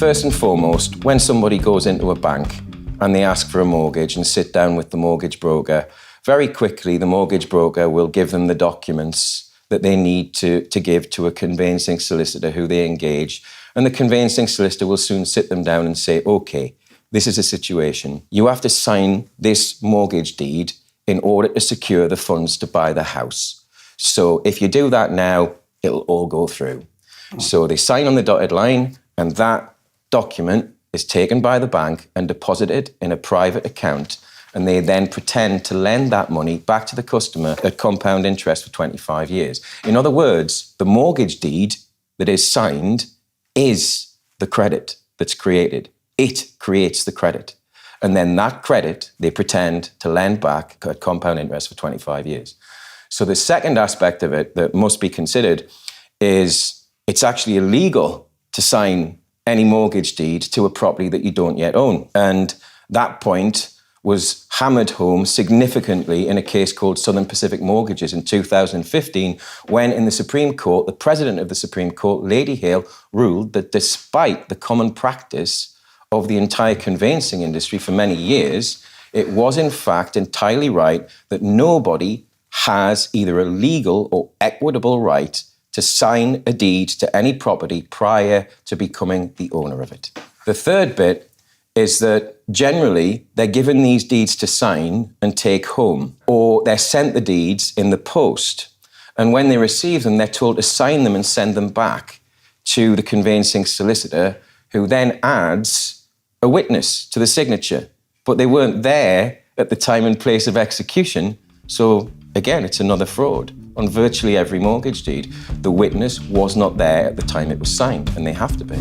First and foremost, when somebody goes into a bank and they ask for a mortgage and sit down with the mortgage broker, very quickly the mortgage broker will give them the documents that they need to give to a conveyancing solicitor who they engage. And the conveyancing solicitor will soon sit them down and say, okay, this is a situation. You have to sign this mortgage deed in order to secure the funds to buy the house. So if you do that now, it'll all go through. So they sign on the dotted line, and that document is taken by the bank and deposited in a private account, and they then pretend to lend that money back to the customer at compound interest for 25 years. In other words, the mortgage deed that is signed is the credit that's created. It creates the credit. And then that credit, they pretend to lend back at compound interest for 25 years. So the second aspect of it that must be considered is it's actually illegal to sign any mortgage deed to a property that you don't yet own. And that point was hammered home significantly in a case called Southern Pacific Mortgages in 2015, when in the Supreme Court, the President of the Supreme Court, Lady Hale, ruled that despite the common practice of the entire conveyancing industry for many years, it was in fact entirely right that nobody has either a legal or equitable right to sign a deed to any property prior to becoming the owner of it. The third bit is that generally they're given these deeds to sign and take home, or they're sent the deeds in the post. And when they receive them, they're told to sign them and send them back to the conveyancing solicitor, who then adds a witness to the signature. But they weren't there at the time and place of execution. So again, it's another fraud. On virtually every mortgage deed, the witness was not there at the time it was signed, and they have to be.